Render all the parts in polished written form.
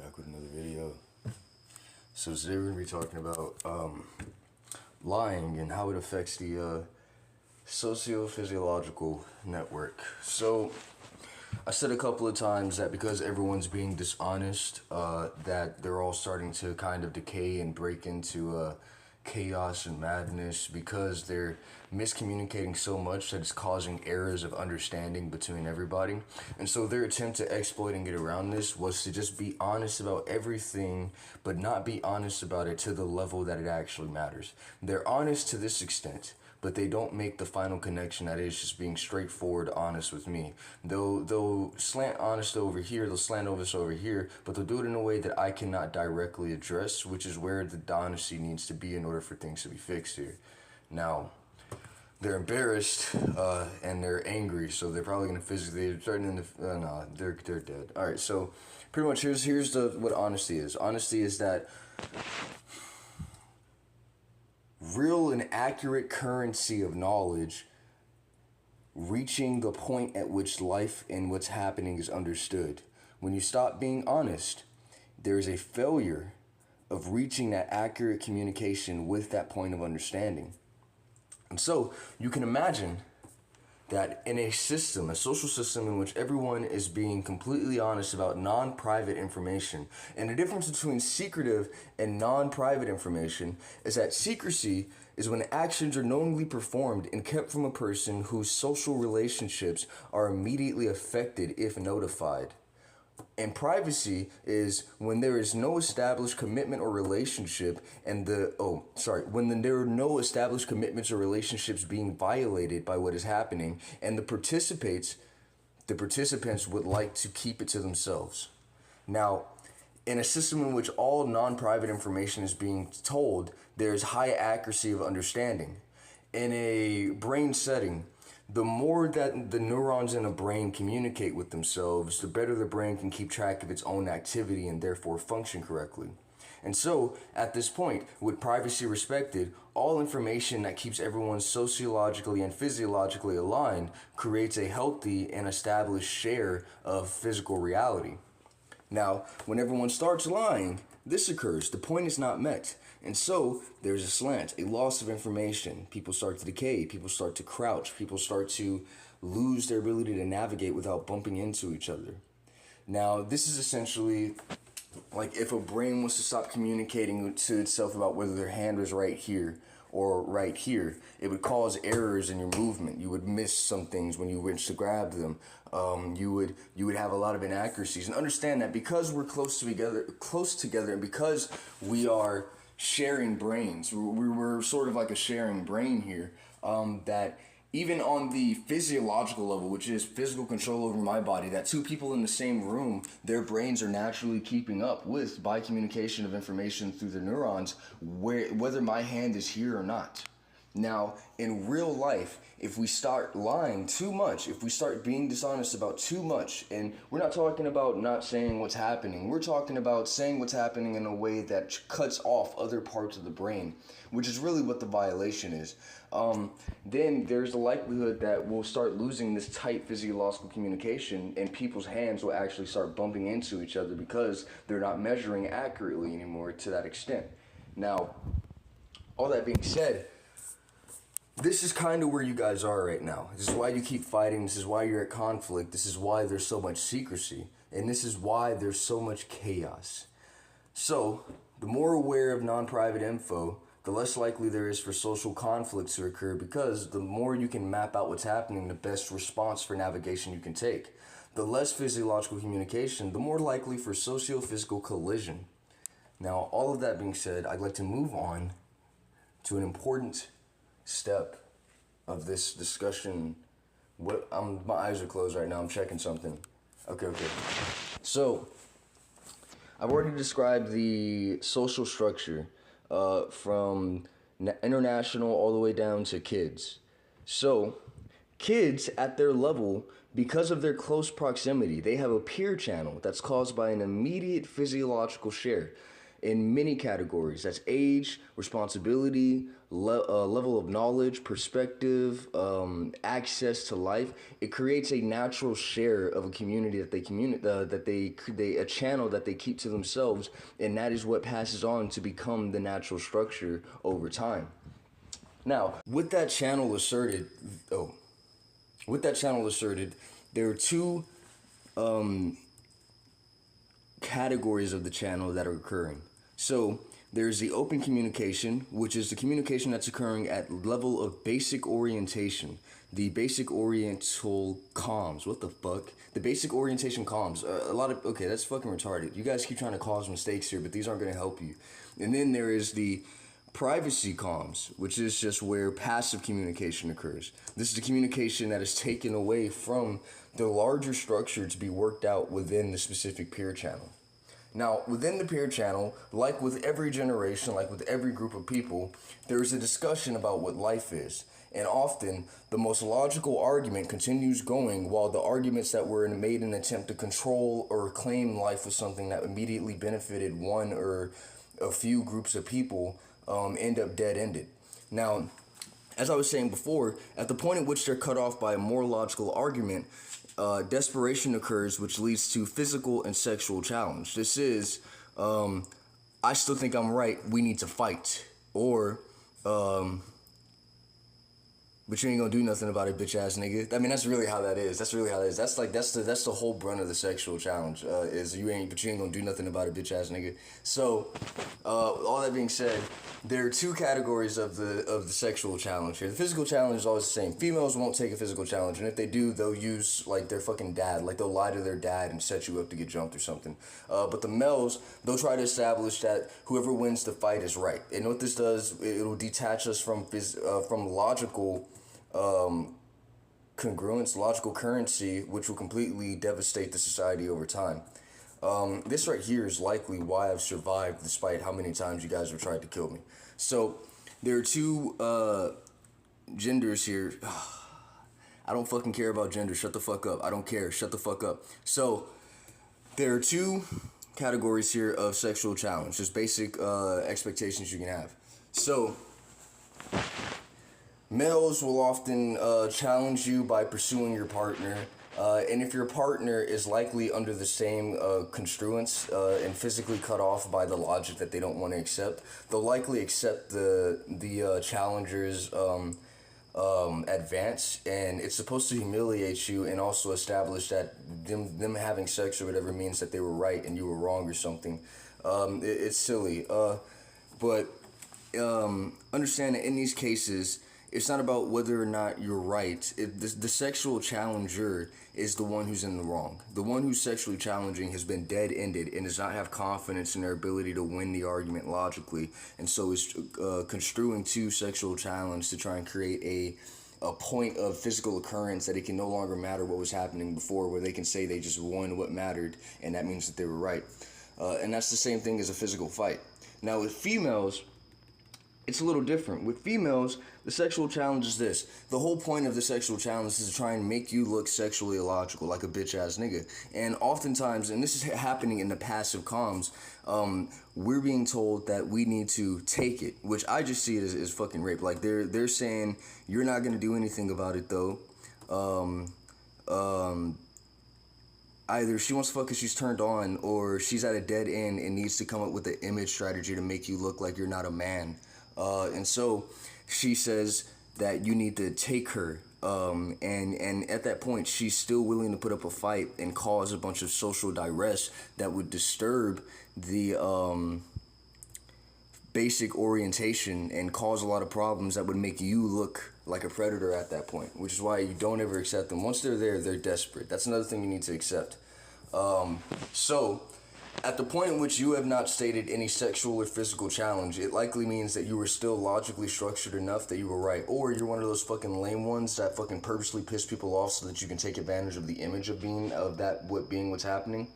Back with another video. So today we're going to be talking about lying and how it affects the socio-physiological network. So I said a couple of times that because everyone's being dishonest, that they're all starting to kind of decay and break into chaos and madness because they're miscommunicating so much that it's causing errors of understanding between everybody. And so their attempt to exploit and get around this was to just be honest about everything, but not be honest about it to the level that it actually matters. They're honest to this extent, but they don't make the final connection that is just being straightforward honest with me. They'll slant honest over here, they'll slant honest over here, but they'll do it in a way that I cannot directly address, which is where the honesty needs to be in order for things to be fixed here. Now, they're embarrassed and they're angry, so they're probably gonna physically threaten to. No, they're dead. All right, so pretty much here's what honesty is. Honesty is that real and accurate currency of knowledge reaching the point at which life and what's happening is understood. When you stop being honest, there is a failure of reaching that accurate communication with that point of understanding. And so you can imagine that in a system, a social system in which everyone is being completely honest about non-private information, and the difference between secretive and non-private information is that secrecy is when actions are knowingly performed and kept from a person whose social relationships are immediately affected if notified. And privacy is when there is no established commitment or relationship and when there are no established commitments or relationships being violated by what is happening and the participants would like to keep it to themselves. Now, in a system in which all non-private information is being told, there's high accuracy of understanding. In a brain setting, the more that the neurons in a brain communicate with themselves, the better the brain can keep track of its own activity and therefore function correctly. And so, at this point, with privacy respected, all information that keeps everyone sociologically and physiologically aligned creates a healthy and established share of physical reality. Now, when everyone starts lying, this occurs. The point is not met. And so there's a slant, a loss of information. People start to decay. People start to crouch. People start to lose their ability to navigate without bumping into each other. Now, this is essentially like if a brain was to stop communicating to itself about whether their hand was right here or right here, it would cause errors in your movement. You would miss some things when you reach to grab them. You would have a lot of inaccuracies. And understand that because we're close together, and because we are sharing brains, we're sort of like a sharing brain here, that even on the physiological level, which is physical control over my body, that two people in the same room, their brains are naturally keeping up with by communication of information through the neurons, whether my hand is here or not. Now, in real life, if we start lying too much, if we start being dishonest about too much, and we're not talking about not saying what's happening, we're talking about saying what's happening in a way that cuts off other parts of the brain, which is really what the violation is, then there's a likelihood that we'll start losing this tight physiological communication and people's hands will actually start bumping into each other because they're not measuring accurately anymore to that extent. Now, all that being said, this is kind of where you guys are right now. This is why you keep fighting. This is why you're at conflict. This is why there's so much secrecy. And this is why there's so much chaos. So, the more aware of non-private info, the less likely there is for social conflicts to occur because the more you can map out what's happening, the best response for navigation you can take. The less physiological communication, the more likely for socio-physical collision. Now, all of that being said, I'd like to move on to an important step of this discussion. My eyes are closed right now. I'm checking something. Okay. So, I've already described the social structure from international all the way down to kids. So, kids at their level, because of their close proximity, they have a peer channel that's caused by an immediate physiological share. in many categories. That's age, responsibility, level of knowledge, perspective, access to life. It creates a natural share of a community that they a channel that they keep to themselves, and that is what passes on to become the natural structure over time. Now, with that channel asserted, there are two categories of the channel that are occurring. So there's the open communication, which is the communication that's occurring at level of basic orientation. The basic oriental comms. What the fuck? The basic orientation comms. Okay, that's fucking retarded. You guys keep trying to cause mistakes here, but these aren't going to help you. And then there is the privacy comms, which is just where passive communication occurs. This is the communication that is taken away from the larger structure to be worked out within the specific peer channel. Now, within the peer channel, like with every generation, like with every group of people, there is a discussion about what life is. And often, the most logical argument continues going while the arguments that were made in an attempt to control or claim life was something that immediately benefited one or a few groups of people end up dead-ended. Now, as I was saying before, at the point at which they're cut off by a more logical argument, desperation occurs, which leads to physical and sexual challenge. This is, I still think I'm right, we need to fight. Or, but you ain't gonna do nothing about it, bitch ass nigga. I mean, that's really how that is. That's the whole brunt of the sexual challenge. Is you ain't gonna do nothing about it, bitch ass nigga. So, all that being said, there are two categories of the sexual challenge here. The physical challenge is always the same. Females won't take a physical challenge, and if they do, they'll use like their fucking dad. Like they'll lie to their dad and set you up to get jumped or something. But the males, they'll try to establish that whoever wins the fight is right. And what this does, it'll detach us from logical congruence, logical currency, which will completely devastate the society over time. This right here is likely why I've survived despite how many times you guys have tried to kill me. So there are two genders here. I don't fucking care about gender. Shut the fuck up. I don't care. Shut the fuck up. So there are two categories here of sexual challenge. Just basic expectations you can have. So males will often challenge you by pursuing your partner, and if your partner is likely under the same construence and physically cut off by the logic that they don't want to accept, they'll likely accept the challenger's advance, and it's supposed to humiliate you and also establish that them having sex or whatever means that they were right and you were wrong or something. It's silly, but understand that in these cases, it's not about whether or not you're right. The sexual challenger is the one who's in the wrong. The one who's sexually challenging has been dead-ended and does not have confidence in their ability to win the argument logically, and so is construing to sexual challenge to try and create a point of physical occurrence that it can no longer matter what was happening before, where they can say they just won what mattered, and that means that they were right. And that's the same thing as a physical fight. Now with females, it's a little different. With females, the sexual challenge is this. The whole point of the sexual challenge is to try and make you look sexually illogical, like a bitch-ass nigga. And oftentimes, and this is happening in the passive comms, we're being told that we need to take it, which I just see it as fucking rape. Like, they're saying, you're not going to do anything about it, though. Either she wants to fuck because she's turned on, or she's at a dead end and needs to come up with an image strategy to make you look like you're not a man. And so she says that you need to take her, and at that point she's still willing to put up a fight and cause a bunch of social duress that would disturb the basic orientation and cause a lot of problems that would make you look like a predator at that point, which is why you don't ever accept them. Once they're there, they're desperate. That's another thing you need to accept. So at the point in which you have not stated any sexual or physical challenge, it likely means that you were still logically structured enough that you were right. Or you're one of those fucking lame ones that fucking purposely piss people off so that you can take advantage of the image of being what's happening.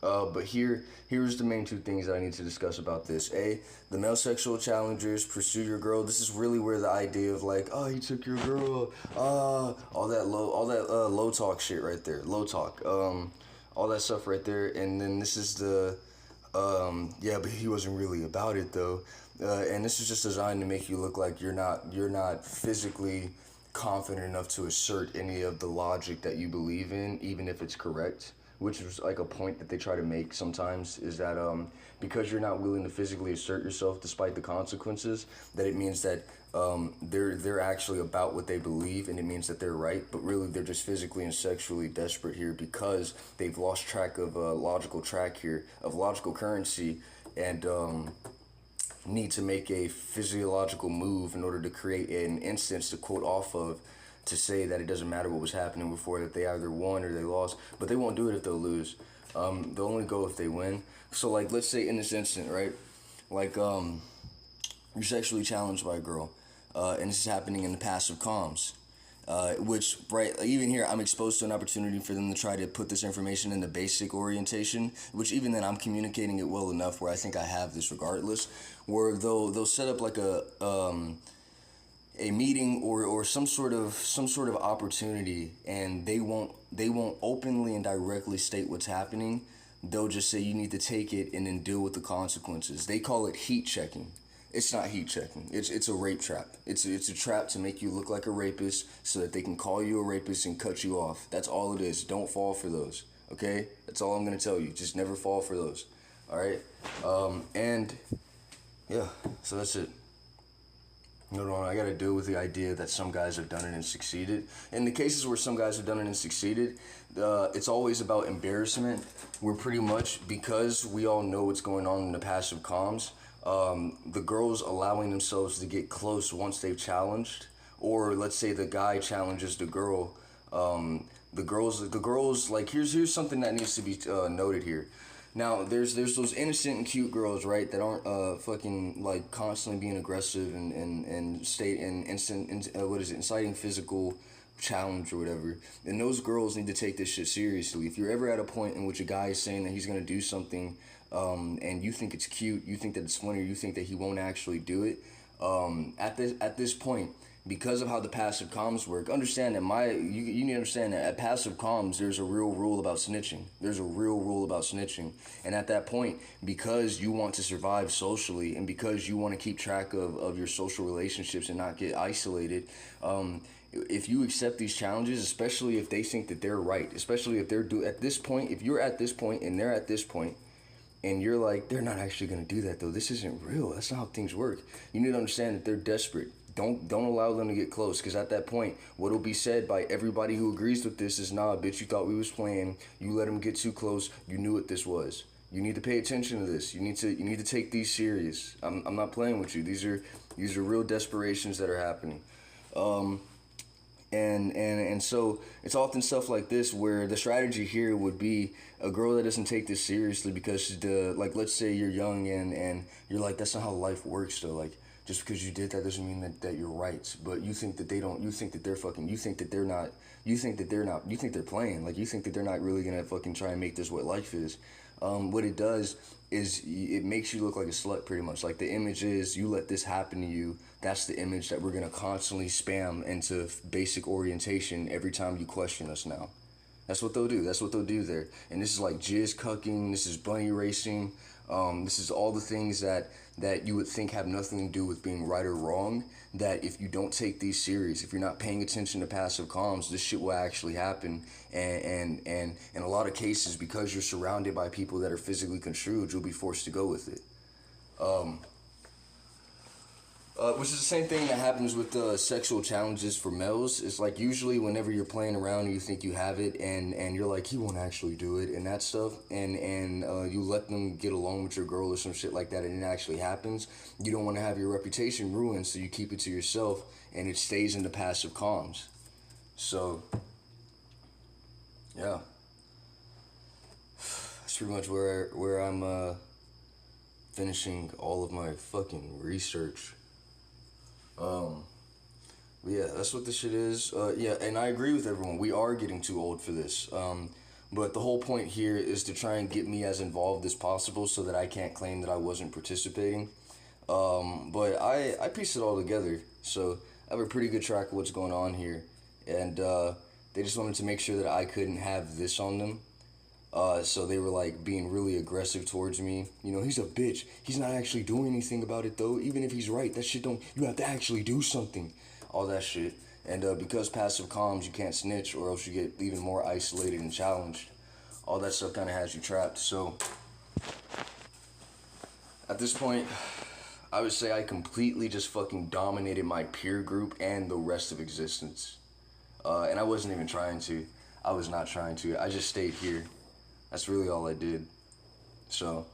But here's the main two things that I need to discuss about this. A, the male sexual challengers pursue your girl. This is really where the idea of like, oh, he took your girl, all that low talk shit right there. Low talk. All that stuff right there. And then this is the Yeah, but he wasn't really about it though. And this is just designed to make you look like you're not physically confident enough to assert any of the logic that you believe in, even if it's correct. Which is like a point that they try to make sometimes, is that because you're not willing to physically assert yourself despite the consequences, that it means that they're actually about what they believe, and it means that they're right. But really, they're just physically and sexually desperate here because they've lost track of logical track here of logical currency, and need to make a physiological move in order to create an instance to quote off of, to say that it doesn't matter what was happening before, that they either won or they lost. But they won't do it if they'll lose. They'll only go if they win. So like, let's say in this instant, right, like you're sexually challenged by a girl, and this is happening in the passive comms, which, right, even here I'm exposed to an opportunity for them to try to put this information in the basic orientation, which even then I'm communicating it well enough where I think I have this regardless, where they'll set up like a meeting or some sort of opportunity, and they won't openly and directly state what's happening. They'll just say you need to take it and then deal with the consequences. They call it heat checking. It's not heat checking. It's a rape trap. It's a trap to make you look like a rapist so that they can call you a rapist and cut you off. That's all it is. Don't fall for those. Okay? That's all I'm gonna tell you. Just never fall for those. All right? And yeah, so that's it. No, I gotta deal with the idea that some guys have done it and succeeded. In the cases where some guys have done it and succeeded, it's always about embarrassment. We're pretty much, because we all know what's going on in the passive comms, the girls allowing themselves to get close once they've challenged, or let's say the guy challenges the girl. The girls, like, here's something that needs to be noted here. Now, there's those innocent and cute girls, right, that aren't fucking like constantly being aggressive and state and inciting physical challenge or whatever. And those girls need to take this shit seriously. If you're ever at a point in which a guy is saying that he's gonna do something, and you think it's cute, you think that it's funny, or you think that he won't actually do it, at this point, because of how the passive comms work, understand that you need to understand that at passive comms, there's a real rule about snitching. There's a real rule about snitching. And at that point, because you want to survive socially and because you want to keep track of your social relationships and not get isolated, if you accept these challenges, especially if they think that they're right, especially if at this point, if you're at this point and they're at this point, and you're like, they're not actually going to do that though, this isn't real, that's not how things work, you need to understand that they're desperate. Don't allow them to get close, because at that point, what'll be said by everybody who agrees with this is, nah, bitch, you thought we was playing. You let them get too close. You knew what this was. You need to pay attention to this. You need to take these serious. I'm not playing with you. These are real desperations that are happening. And so it's often stuff like this where the strategy here would be a girl that doesn't take this seriously because let's say you're young and you're like, that's not how life works though. Like, just because you did that doesn't mean that you're right. But you think that they don't, you think that they're fucking, you think that they're not, you think that they're not, you think they're playing. Like, you think that they're not really gonna fucking try and make this what life is. What it does is it makes you look like a slut pretty much. Like, the image is, you let this happen to you. That's the image that we're gonna constantly spam into basic orientation every time you question us now. That's what they'll do. That's what they'll do there. And this is like jizz cucking. This is bunny racing. This is all the things that you would think have nothing to do with being right or wrong, that if you don't take these serious, if you're not paying attention to passive comms, this shit will actually happen. And in a lot of cases, because you're surrounded by people that are physically construed, you'll be forced to go with it. Which is the same thing that happens with sexual challenges for males. It's like, usually whenever you're playing around and you think you have it, and you're like, he won't actually do it and that stuff, and you let them get along with your girl or some shit like that, and it actually happens, you don't want to have your reputation ruined, so you keep it to yourself and it stays in the passive comms. So yeah, that's pretty much where I'm finishing all of my fucking research. Yeah, that's what this shit is. Yeah, and I agree with everyone. We are getting too old for this. But the whole point here is to try and get me as involved as possible so that I can't claim that I wasn't participating. But I pieced it all together, so I have a pretty good track of what's going on here. And they just wanted to make sure that I couldn't have this on them. So they were like being really aggressive towards me. You know, he's a bitch. He's not actually doing anything about it though. Even if he's right, that shit don't. You have to actually do something. All that shit. And because passive comms, you can't snitch, or else you get even more isolated and challenged. All that stuff kind of has you trapped. So at this point, I would say I completely just fucking dominated my peer group and the rest of existence. And I wasn't even trying to. I was not trying to. I just stayed here. That's really all I did. So